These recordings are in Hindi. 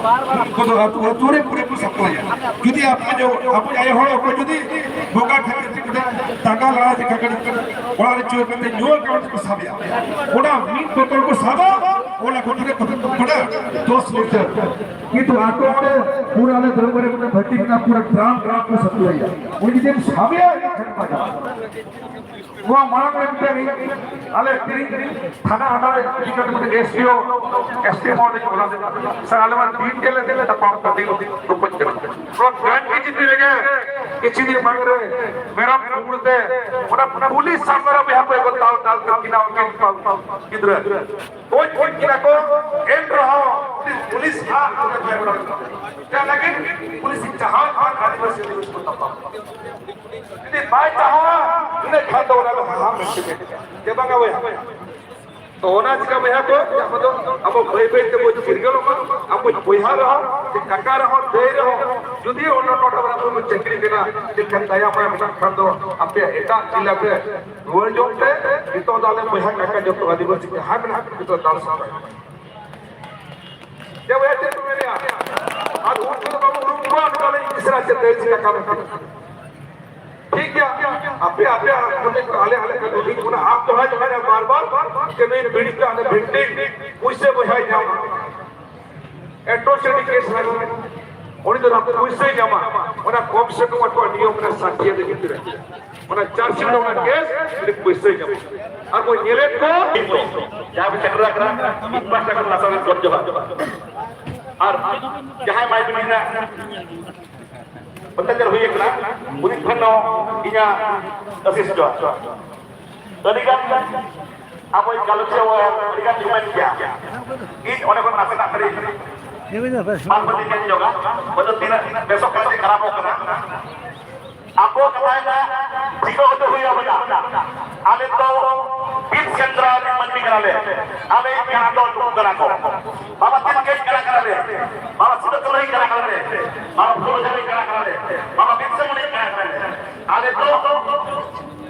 को तो तोरे पूरे को सप्लाई जुदी आप जो आप आए हो को जुदी बोगा ठाके ताका लड़ा से ककड़ बड़ा चोर करते न्यू अकाउंट को साबिया ओडा मीट बोतल को साबा ओला कोठरे पड़ा 2 लीटर किंतु आको पूरा ने दरबारे में भट्टी का पूरा ग्राम को सप्लाई उनकी दिन साबिया वो मांग लेते नहीं आले थाना हमारे टिकट में एसपीओ मॉडल बोला सर आले में 3 के लेते तो पाउंड कर दियो तो कुछ तो ग्रांट की जितनी लगे किसी दिन मांग रहे मेरा बोलते ओना पुलिस सामने में यहाँ पे को ताल ताल कर किना किधर कोई किना को एंड रहो पुलिस क्या लगे पुलिस जहां आदिवासी उसको तपा यदि बाय चाहो इन्हें खातो वाला हां में के बागा वे तो होना जिका में को अब भय भय के बोझ फिरगलो अब बोहा रहो काका रहो दे रहो जुदी ओनो नोट वाला को चक्री देना दिखन दया में मत खातो अपे एटा जिला पे रोल जोते इतो दाले बोहा काका जो तो आदिवासी के हाथ में हाथ तो दाल सा जब ऐसे तो मेरे आज उनको बाबू रुकवा निकाले इस तरह से तेज का काम ठीक है आपे आपे मुझे हाले हाले कर दो बोला आप तो है जो है बार-बार कि मैं बीड़ी पे आने भिंडी मुझसे बुझाई जाऊंगा एट्रोसिटी केस लगा और इधर आप मुझसे जमा और कम से कम तो नियम में साक्ष्य दे के रहे और चार्जशीट होना केस फिर मुझसे जमा और कोई नेले को यहां पे चक्र रखना इंफ्रास्ट्रक्चर लासा कर जगह और जहां माइक में ना Betul huye kena, unik peno inya asis jo. Tadi kan apa yang kalau sewa tadi kan cuma dia. Ini orang orang nasi tak beri. Mampu dikan juga, betul tidak besok kasih kerap kena. Aku katanya jika itu huye apa? Ale to bit kendra ni mandi kerale. Ale yang ada tu kerako. Bapa tiket kerale. Bapa sudah kelai kerale. Bapa pulau jadi kerale. Bapa bit semua kerale. Ale to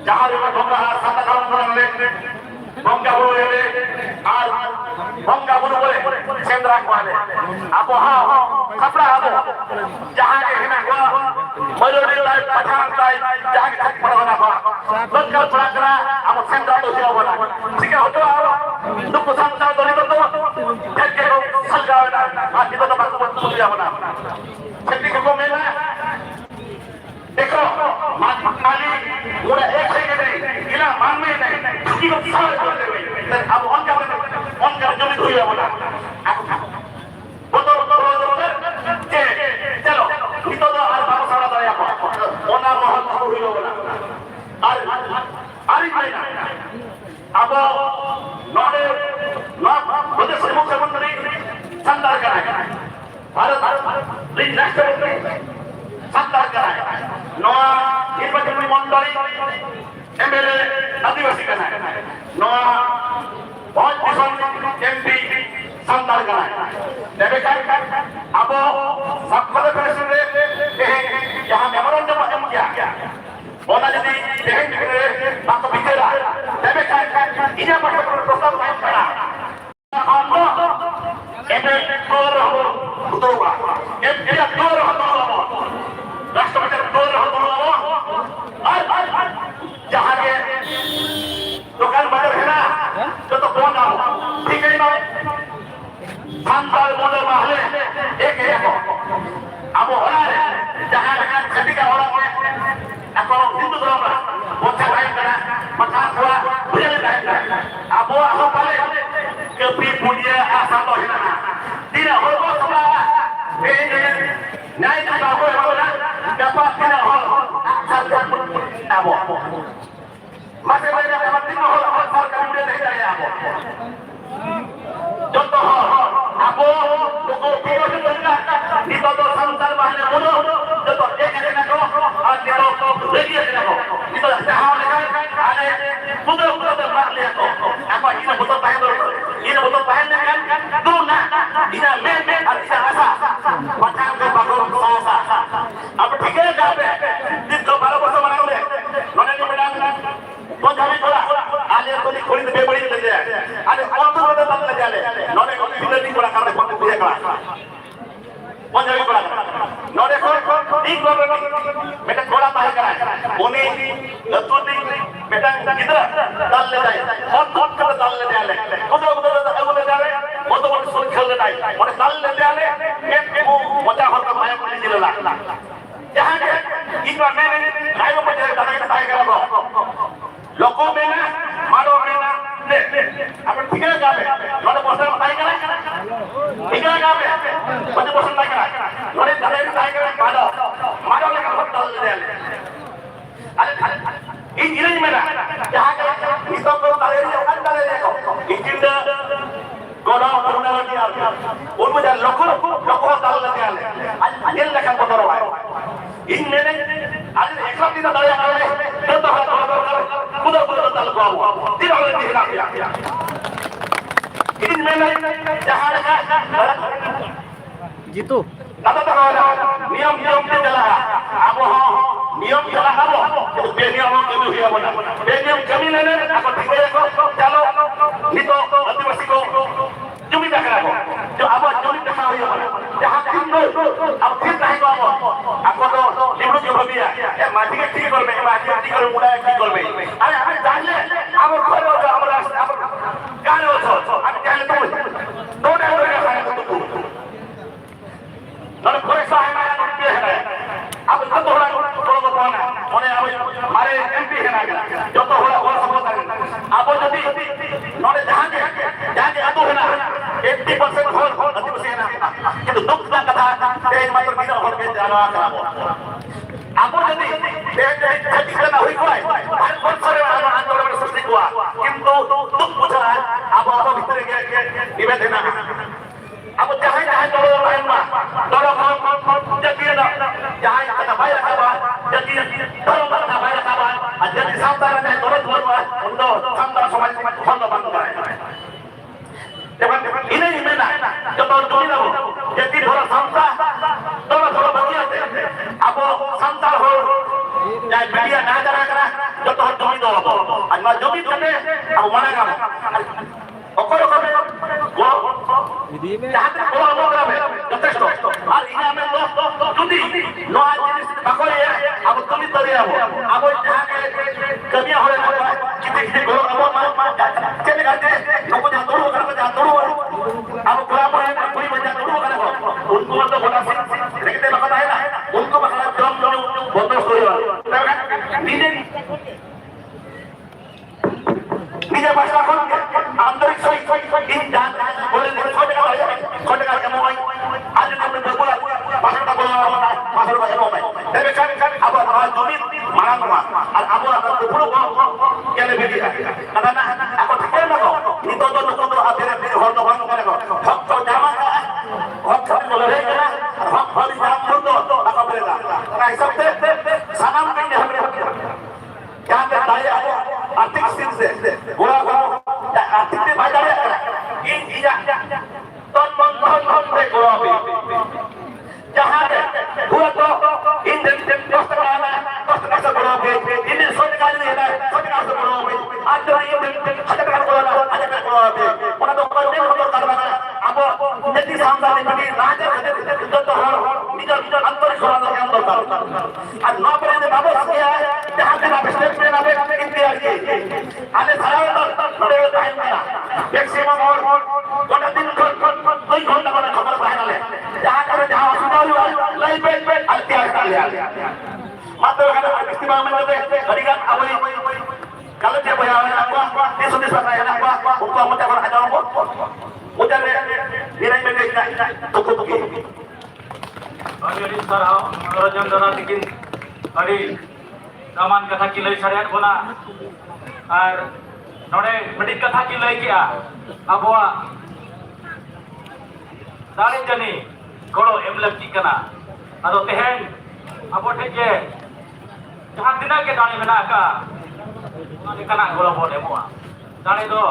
jahar yang bangga satu kawan kerale. Bangga boleh al bangga boleh kendra kuale. Aku kapra aku jahar ini gua Majority life pachan life jaga tak pernah apa. Lokal pelakra amu sendra tu siapa nak. Jika itu awak tu pesan tahu dari tu, jadi kau salga ada. Kita tu baru pun siapa nak. Jadi kau mana? देखो माली पूरा एक सेकंड नहीं इला मान में नहीं कि लोग सारे कर दे अब ऑन कर जो भी हुई है बोला चलो itu tu ada baru salah saya apa orang mohon tahu hidup bola hari mana apa nore betul semua menteri sandar kerana Bharat lin nasional sandar kerana Noa निर्वाचन मंडली एमएलए आदिवासी करना Noa बहुत पसंद एमपी संदार करना देखा अब सबको प्रेसिडेंट यहाँ मेमोरेंडम एम किया बोला jadi देखें बात बिचरा देखा इन्हें प्रस्ताव लाइन करा हम एमएलए तोर हो उतरवा एमएलए तोर हो राष्ट्रपति तोर हो जहाँ के दुकान बाजार है ना जो तो कौन ना ठीक है ना संताल मॉडल माहले एक है को अब orang जहाँ dengan ketika orang atau hindu berapa bocah lain kena makan gua boleh lain abu aku balik ke punya asal tu hina tidak hormat sebelah naik ke bawah mana dapat tidak hormat asal abu masih banyak dapat tidak hormat asal kemudian tidak ya abu contoh abu logo video itu di todo santal bahasa bodoh contoh dia kena kau dia lagi kena kau itu jahal ada betul berlihat apa ini betul tahan kan tu nak ini men ada rasa macam ke bagus sasa apa tiga gabe itu baru betul mana boleh mana ni bilang kau jangan tolak ada tu ni kulit bebeli saja ada orang tu ada tak lagi ada mana kau tidak di kurang kerana kau tidak kelas Punjabi कोड़ा नोड़े को ठीक बाबे मेरे कोड़ा ताहे करा उनी लतुर दी बेटा किधर डाल ले जाए बहुत कर डाल ले जाए उधर ले जाए वो तो बड़ी सोच खेल ले जाए और डाल ले जाए मैं वो मजा होता माया को नहीं ले ला जहाँ के इतना मैंने रायों पर जाए ताहे करा लोगों में ना मारो में ना अपन ठीक है गावे नोड़े पोस्टर ताहे करा ठीक है गावे बच्चे पोस्टर ताहे करा नोड़े ताहे करा मारो ले कर डाल ले जाए अरे ini mana? Jangan kita bertarik jangan tarik lekor. Ini dah korang korang lagi ada. Unmu dah lokor tarik lagi ada. Ini lekang kotor awal. Ini mana? Ada ekor tidak tarik ada. Tentu kuda tarik awal. Tidak boleh dihilang ya. Ini mana? Jangan gitu. Kata niam tidak abo नियम चला हबो बेनियम के भी हुआ बना बेनियम जमीन ने आप ठीक है को चलो नहीं तो आदिवासी को जमीन रखा हो जो अब जमीन रखा हुआ है जहां तीन अब फिर नहीं को आपको तो लिबड़ो जो भी है माटी के ठीक करबे माटी के ठीक कर मुड़ा ठीक करबे अरे हम जानले अब घर हमरा अब गान हो अब जानले तो डे हो नन घरे साहे है अब तो होला মনে মারে এমপি হেনা যত হলা বড় সভা আবো যদি নরে জাহাজে আদো হেনা 80% হল আদিবাসী হেনা কিন্তু দুঃখ কথা এই মাত্র বিনা হলকে জানা করাবো আবো যদি ঠিকানা হই কয় ভারত বর্ষের আন্দোলনের সৃষ্টি কোয়া কিন্তু দুঃখ বুঝা আবো ভিতরে গিয়ে নিবেদন না अब जहाँ दौड़ रहना दौड़ जगह ना जहाँ कथा भाई रखा बा जगह दौड़ कथा भाई रखा बा जगह सामने रहना दौड़ बा उनको सामने समाज फंड बंद करे इन्हें में ना जब दौड़ जोड़ी ना हो जगह थोड़ा सामसा दौड़ बंदी आते अब सामसा हो जाए मीडिया ना जरा करा जब दौड़ जोड़ी दौड़ आज मैं जोड़ी करने अब मना कर ओकरो करे वो जहां तक बोला लोग रहे যথেষ্ট আর ইনা में যদি নয়া জিনিস বাকরে अब তুমি তরে আবো अब जहां के कमियां होले ना किते गोरो अब चले जाते लोग जा दौड़ो अब पूरा पर कोई बच्चा दौड़ो करे उनको मतलब बोला लेकिन लोग है ना उनको मतलब जम बंद हो নিজে ভাষা কোন আন্তরিক সই ইন জান বলে ছোট কাজ কেমন হয় আজ আমরা বলা ভাষাটা বলা ভাষার ভাষা কম তবে আবার জমি মারান আর আবার পুরো কেনে বেরিয়ে কারণ না এখন ঠিক না নিত তো আধেরে হল ভাঙ করে ভক্ত জামা ভক্ত বলে রে না ভক্ত হলি জাম করতো টাকা বলে না তাই সবতে সানাম কেনে হবে यहाँ पे दाए आर्थिक स्थिति से बुरा आर्थिक से भाई दाए इन तो बहुत से बुरा भी जहाँ पे बुरा तो इन दिन दोस्त का से बुरा भी इन दिन सोच का नहीं है सोच का से बुरा भी आज जो ये दिन हटे का बुरा हटे का बुरा भी उन्हें तो कोई नहीं खबर करना अब जल्दी सामने निकली राजा जो तो हो निकल अंतर छोड़ा के अंदर था आज नौ पर ने बाबू किया है जहाँ पे आप स्टेट में ना इंतजार किए आने सारा बड़े टाइम में मैक्सिमम और गोटा दिन को 2 घंटा का खबर फाइनल है जहाँ करे जहाँ सुनाई लाइव पे अत्याचार कर लिया मात्र का इस्तेमाल में करते हरिगन अवली kalau dia bayar apa dia sudah selesai apa untuk macam mana ada orang udah nilai mereka cukup begini jadi sarau rajan dana bikin hari zaman kata kilai syariat bona ar node bedik kata kilai kia abwa dari jani goro emlak tikana ado tehen abo theke jahan dina ke dani mena ka kana goro bo demo dani do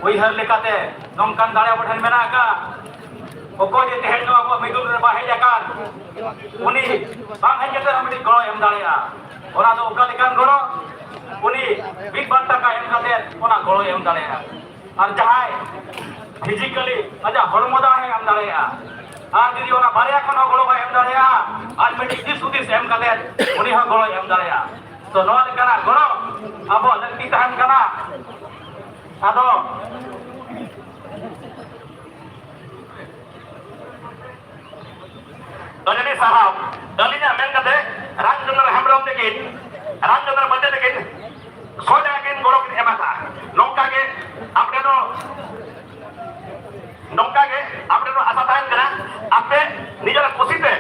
uihar lekate nongkan dani abo then mena ka oko je tehen no abo midul re bahe jakan uni bang hanya ke amri goro em dalea ora do oka lekan goro uni big banta ka em kate ona goro em dalea ar jahai physically aja hormo da em dalea ᱟᱨ ᱡᱩᱫᱤ ᱚᱱᱟ ᱵᱟᱨᱭᱟ ᱠᱷᱚᱱ ᱦᱚᱸ ᱜᱚᱲᱚ ᱵᱟᱭ ᱮᱢ ᱫᱟᱲᱮᱭᱟᱜᱼᱟ ᱟᱨ ᱢᱤᱫᱴᱤᱡ ᱫᱤᱥ ᱦᱩᱫᱤᱥ ᱮᱢ ᱠᱟᱛᱮᱫ ᱩᱱᱤ ᱦᱚᱸ ᱜᱚᱲᱚᱭ ᱮᱢ ᱫᱟᱲᱮᱭᱟᱜᱼᱟ ᱛᱚ ᱱᱚᱣᱟ ᱞᱮᱠᱟᱱᱟᱜ ᱜᱚᱲᱚ ᱟᱵᱚᱣᱟᱜ ᱞᱟᱹᱠᱛᱤ ᱛᱟᱦᱮᱱ ᱠᱟᱱᱟ ᱟᱫᱚ jadi saham dalinya men kate Ramchandra Hembrong takin Ramchandra Bande takin soja kin goro kin emaka nongka ge apne do asa tahan kana ape nijar kusite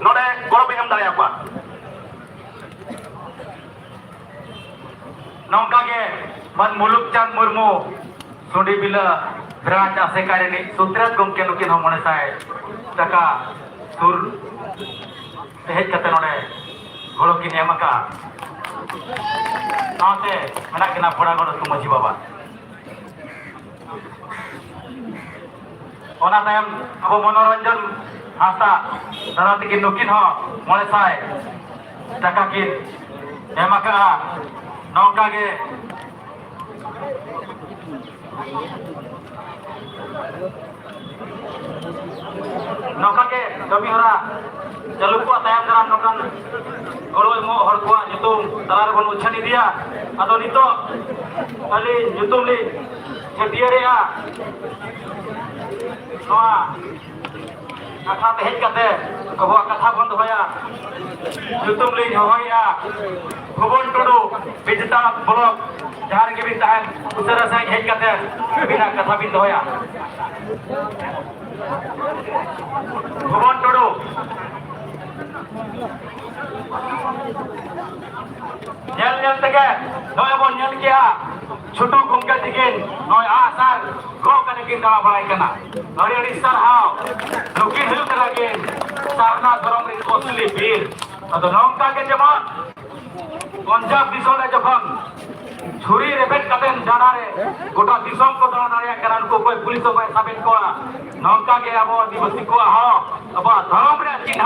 node goro bi em daraya kwa nongka ge man Muluk Chand Murmu Sundi Bila Branch Asekarini Sutrat gomke nukin hong mone sai taka sur hej kate node goro kin emaka naate menak kena pora goro tu maji baba ona tayam abo Manoranjan Hasta dara tikin nukin ho mone sai taka kin emaka nongka ge nongka ge kami hora jalur ko tayam dalam nongkan goro emo hor ko nyutum talar bon uchan idia ado nito ali nyutum li chetiare ya noa kata tehej kate abo kata bon doya nyutum li hoya Bhuban Tudu Bijta Blok jahar ke bin tahan usara sai hej kate bina kata bin doya Bhuban Tudu nyel tege noy bon nyel kia chutu gumke dikin noy asar go kane kin kala balai kana ari sar hao nukin hil karagin sarna dorong rin kosli bir ado nongka ke jemon Punjab disone jokhon ছুরি রেবেট কাটেন জানারে গোটা দিশম কো দাঁড়ারে কারণ কো কই পুলিশ কো সাবেন কো নৌকা কে আবো দিবসী কো হ আবা ধরম রে চিহ্ন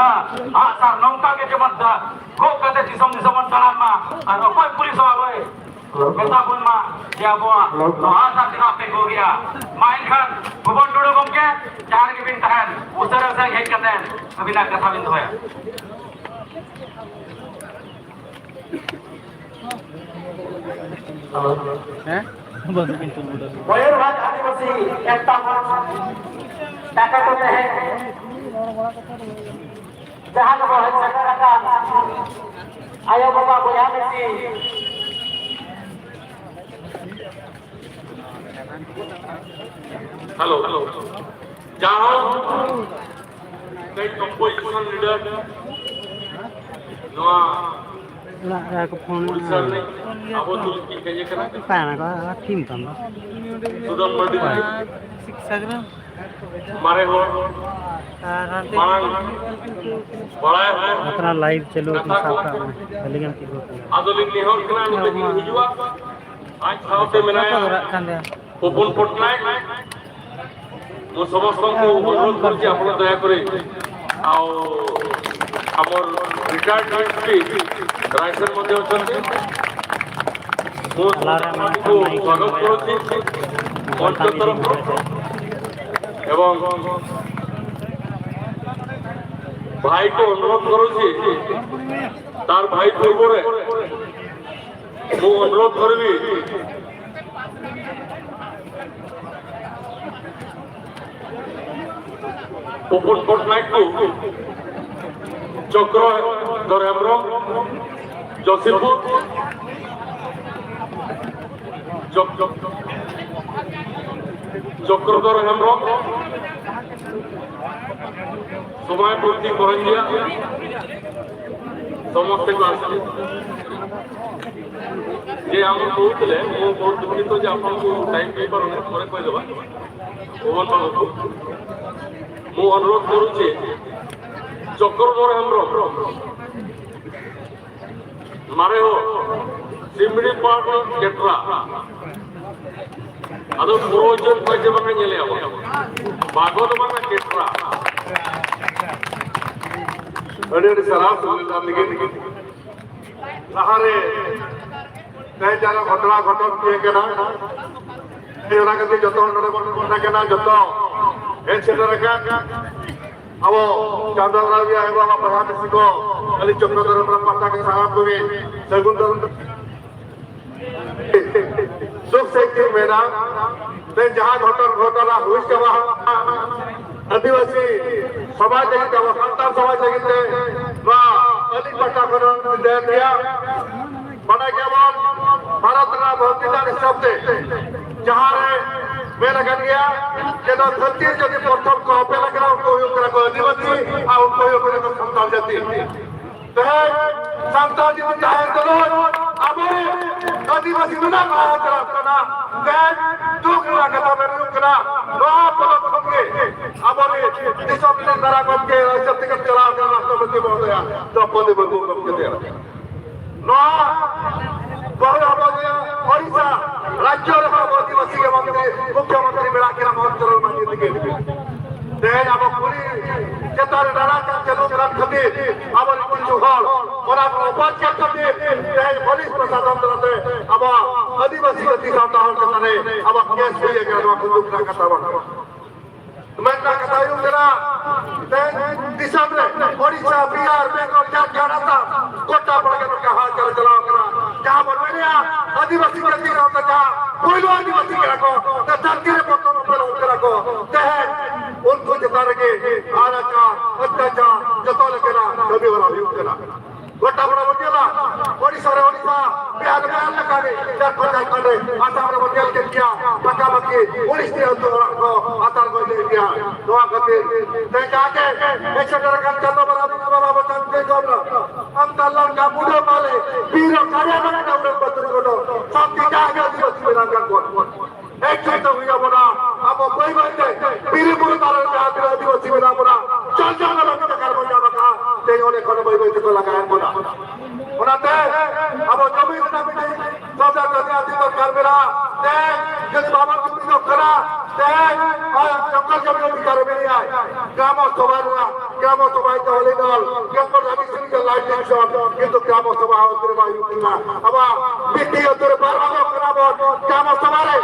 আ স্যার নৌকা কে যেমন কো কাতে দিশম দাঁড়ান মা আর কই পুলিশ আবো বেতা বল মা যে আবো আ স্যার দিনা পে গো গিয়া মাইন খান ভুবন টুডু গমকে চার কে বিন তাহেন উসারা সে হেক কাতেন বিনা কথা বিন ধয়া ময়ূরভঞ্জ আদিবাসী একটা টাকা করতে हैं जहाँ को है सरकार का आयो बाबा बोया में सी हेलो जहाँ कई कंपोजिशन लीडर नवा Lah aku phone Pulsar nih, aku tuh kayaknya kena pana ko team kan sudah berdiri. शिक्षा हमारे हो मांग बड़ा है अपना लाइव चलो अपना साथ लेकिन की आधुनिक निहोर कना लेकिन हिजुआ आज साउथ में ना ओपन पटनायक मो समस्त को अनुरोध करछि आपण दया करे आउ हमर रिटायर्ड मिनिस्ट्री राइसन मध्ये अछंती मो को स्वागत करूछि मंच तरफ एवं भाई को अनुरोध करूछि तार भाई पूर्व मु अनुरोध करबी ओपन पटनायक को चक्र दरेम्र जसीपुर चक्रधर हेम्ब्रम समय पूर्ति कहंजिया समस्त को आसले जे हम कहते मो बहुत दुखित जे आपन को टाइम पेपर पर कह देबा ओवन बाबू मो अनुरोध करूचे चक्रधर हेम्ब्रम मारे हो सिमड़ी पाट केट्रा ಅದು ಪೂರ್ವಜನ್ ಬಗ್ಗೆ ಬಂಗಂಗಿಲ್ಲ ಅವ ಭಾಗವತ ಬಂಗ ಕೆಟ್ರ ಅಡಿ ಸಲಾಮ್ ಸುಲ್ಲಾಮಿಗೆ ಸಹಾರೆ ಕೈ ಜಾಗ ঘটনা ঘটক কে কেনা এই ওরা কাছে যত নড়ে বন্ধ কেনা যত এ ছেলেরা अब चांदरा भी आए बाबा प्रधान को अली चक्रधर पाटा के साहब को भी सगुन सुख से के मेरा ते जहां घटना हुई के वहां आदिवासी समाज लगी था संतान समाज लगी थे वा अली पाटा को दे दिया बना केवल भारत का भौतिक शब्द जहां रे मेरा कर गया कि तो धरती जब प्रथम को पे लग रहा उनको योग करा को आदिवासी और उनको योग करा को संतान जाति तो है संतान जी चाहे तो अब आदिवासी ना करा दुख ना कथा में दुख ना पलक होंगे अब डिसिप्लिन करा करके शक्ति का चला कर राष्ट्रपति महोदय तो पद बंधु करके दे ओडिशा राज्य आदिवासी मुख्यमंत्री मेरा किरा महोत्सव मांगे देन अब पूरी चतार नाना का चलो ग्राम खते अब कुछ हल और अब उपाध्याय खते देन पुलिस प्रशासन तरते अब आदिवासी गति सामना हल करने अब केस हुई है कि कुछ ना कथा मैं ना कथा यूं करा देन दिशा में ओडिशा बिहार बेंगल झारखंड कोटा पड़ के कहा चल चला करा जहां बनवेया आदिवासी गति का कथा कोई आदिवासी के रखो तो धरती रे पत्तों पर उतर रखो ते उनको जता रखे आराचा अत्याचार जतो लेकेना कभी वाला यूं करा कोटा बड़ा बतिया ओडिशा रे ओडिशा बिहार में लगा दे झारखंड करे आसाम रे बतिया के किया पक्का बकी ओडिशा तो को आतार को दे दिया दोआ करते ते जाके एक का चलो बराबर बाबा बतन के गोबरा हम तल्लन का मुडो माले पीरो कार्य बना दौड़ बतन को सब की जाके दिवस बिना का को एक तो हुआ बना अब कोई बात नहीं पीरे मुडो तार के आदिवासी बिना बना चल जाना लगा कर बना बका ते ओने कोन बाई बाई को लगाया बना बनाते अब जमीन ना मिले सब जगह आदि तो कर मेरा ते जब बाबा को तो करा ते जंगल जमीन भी कर मेरी आए ग्राम सभा तो होले दल जंगल रवि सिंह के लाइट एक्शन किंतु ग्राम सभा उतर बायु किना अब बिटी उतर बारहो कराबो ग्राम सभा रे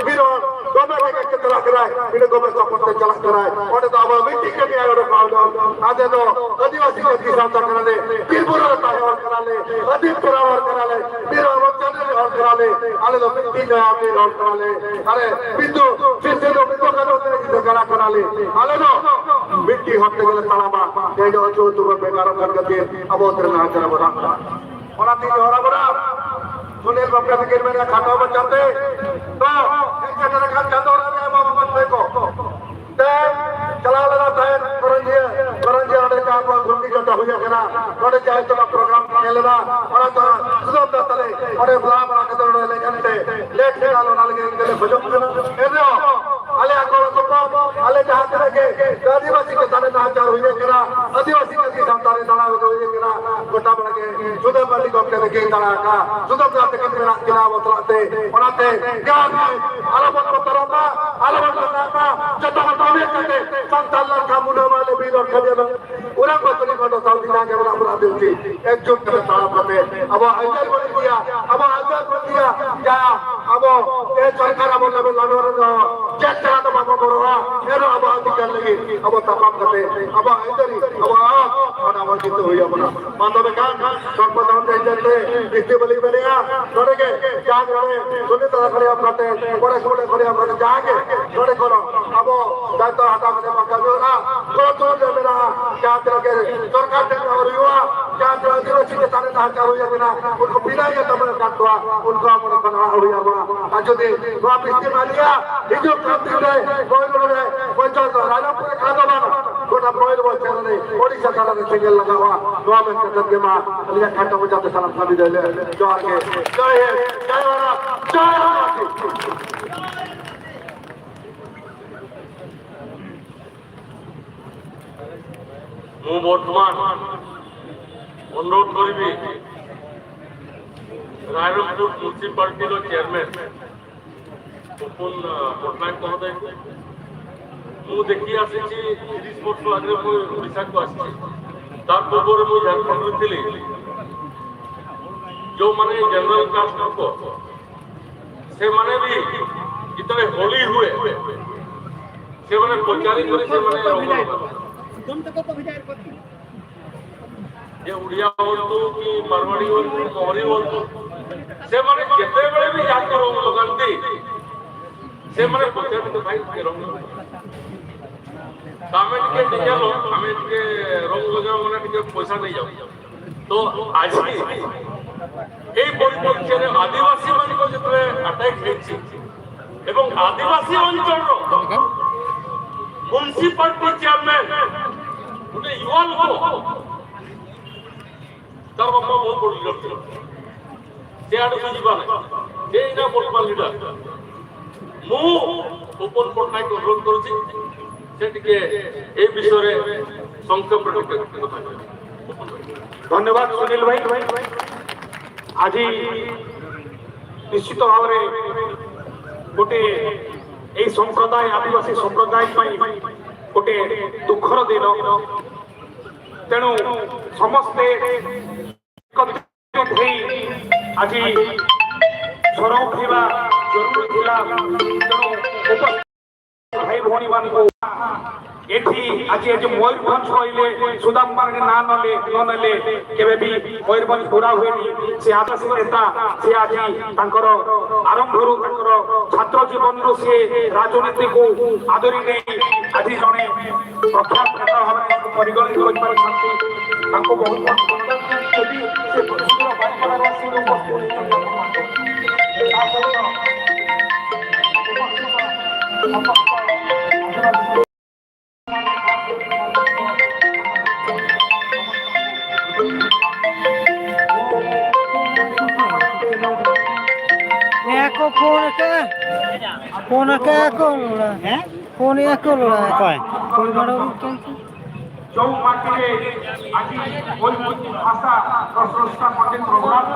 विरोध गमे के चला कराए इने गमे सपोर्ट चला कराए और तो अब बिटी के भी आयो पाव आदे तो आदिवासी के किसान करा ले बीरपुर और करा ले अधिकपुर और करा ले बीर और करा ले आले तो बिटी का आपने और करा ले अरे बिंदु फिर से तो बिंदु करा ले आले तो बिटी होते गले तालाबा ते जो तो बेकार कर के अब उतर ना करा बरा और तीन होरा बरा सुनील बाबा के मेरे खाता बचाते तो एक जगह का चादर में बाबा मत देखो ते चला लगा था करंजी आने का आप घुंडी करता हुआ करा थोड़े चाहे तो प्रोग्राम खेलना और तो सुबह तले और ब्ला बना के तो ले घंटे लेट के डालो नाल के बजो एनो आले को तो आले जहां के आदिवासी के सामने नाचार हुए करा आदिवासी के सामने दाना हुए करा गोटा बना के सुबह पार्टी को के दाना का सुबह जाते के किला बतलाते बनाते ज्ञान आला बतरता आला बतरता जता में करते संतान का मुंडो वाले भी और खबे उरा को तो साउथ इंडिया के बड़ा बड़ा देती एकजुट कर सारा करते अब अंदर बोल दिया अब अंदर बोल दिया क्या अब ये सरकार अब लेवल लड़ो चेक करा तो बाबा बोलवा एरो अब आदि कर लगी अब तमाम करते अब अंदर अब और अब जीत हुई अपना मानव का संपदान के जल्दी इतने बली बनेगा थोड़े के जाग रहे सुने तो खड़े आप करते बड़े छोटे खड़े आप करते जाएंगे थोड़े करो अब दाता हटा के मौका दो ना तो मेरा क्या तरह के सरकार ने और युवा क्या तरह आदिवासी के सारे नाचार हो जाए ना उनको बिना ये तमन काटवा उनको अपन बना हो जाएगा आज जो वापस के मालिया ये जो क्रांति है कोई तो राजापुर का दो ना गोटा मोबाइल वो चल नहीं ओडिशा का ने सिंगल लगा हुआ दुआ में कदम के मां अलिया खाटा बजाते सलाम सभी दे ले जो आगे जय वाला ମୁଁ ବର୍ତ୍ତମାନ ଅନୁରୋଧ କରିବି ରାୟରଙ୍ଗପୁର ମ୍ୟୁନିସିପାଲିଟିର ଚେୟାରମ୍ୟାନ୍ ତପନ ପଟ୍ଟନାୟକ ମହୋଦୟ ମୁଁ ଦେଖି ଆସିଛି 30 ବର୍ଷ ଆଗରେ ମୁଁ ଓଡ଼ିଶାକୁ ଆସିଛି ତାର ପୂର୍ବରୁ ମୁଁ ଝାରଖଣ୍ଡରେ ଥିଲି ଯେଉଁମାନେ ଜେନେରାଲ କାଷ୍ଟ ଲୋକ ସେମାନେ ବି ଯେତେବେଳେ ହୋଲି ହୁଏ ସେମାନେ ପଚାରି କରି ସେମାନେ ଯେ ଓଡ଼ିଆ ହୁଅନ୍ତୁ କି ମାରୱାଡ଼ି ହୁଅନ୍ତୁ ମହରୀ ହୁଅନ୍ତୁ ସେମାନେ ଯେତେବେଳେ ବି ଯାହାକୁ ରଙ୍ଗ ଲଗାନ୍ତି ସେମାନେ ପଚାରନ୍ତି ଭାଇ ଟିକେ ରଙ୍ଗ ଆମେ ଟିକେ ନିଜର ଆମେ ଟିକେ ରଙ୍ଗ ଲଗାଇବା ମାନେ ଟିକେ ପଇସା ନେଇଯାଉ ତ ଆଜି এই পরিপ্রেক্ষিতে আদিবাসী ମାନଙ୍କ ଯେତେବେଳେ ଆଟାକ୍ ହେଇଛି ଏବଂ ଆଦିବାସୀ ଅଞ୍ଚଳର म्युनिसिपालिटी चेयरमैन ଗୋଟେ ୟୁଆ ଲୋକ ତାର ବାପା ବହୁତ ବଡ଼ ଲିଡର ଥିଲେ ସେ ଆଡ଼କୁ ଯିବା ନାହିଁ ସେ ଏଇନା ବର୍ତ୍ତମାନ ଲିଡର ମୁଁ ଉପନ ପଟ୍ଟନାୟକ ଅନୁରୋଧ କରୁଛି ସେ ଟିକେ এই ବିଷୟରେ ସଂକ୍ଷେପରେ ଟିକେ କଥା କହିବେ। ধন্যবাদ সুনীল ভাই। আজি নিশ্চিত ভাবে গোটে এই সম্প্রদায় আদিবাসী সম্প্রদায় গোটে দুঃখর দিন তেণু সমস্তে আজি স্বর উঠিবা জরুরি ଥିଲା তেণু ভাই ভଉଣୀ ମାନଙ୍କୁ এটি আজ যে ময়ূরভঞ্জ কইলে সুদাম পার্কে না নেলে কেবে বি ময়ূরভঞ্জ ঘোরা হুয়েনি সে আদিবাসী নেতা সে আজ তাঙ্কর আরম্ভরু তাঙ্কর ছাত্র জীবনরু সে রাজনীতিকু আদরি নেই আজ জনে প্রখ্যাত নেতা ভাবে পরিগণিত করিপারিছন্তি তাঙ্কু বহু বহুত ধন্যবাদ যদি সে পুরস্কার বারিপাড়ার আসিলে উপস্থিত एको फोन के एको लोड़ा है फोन एको लोड़ा है कोई कोई बड़ा जो माटी आज कोई भाषा स्रष्टा पंडित रघुनाथ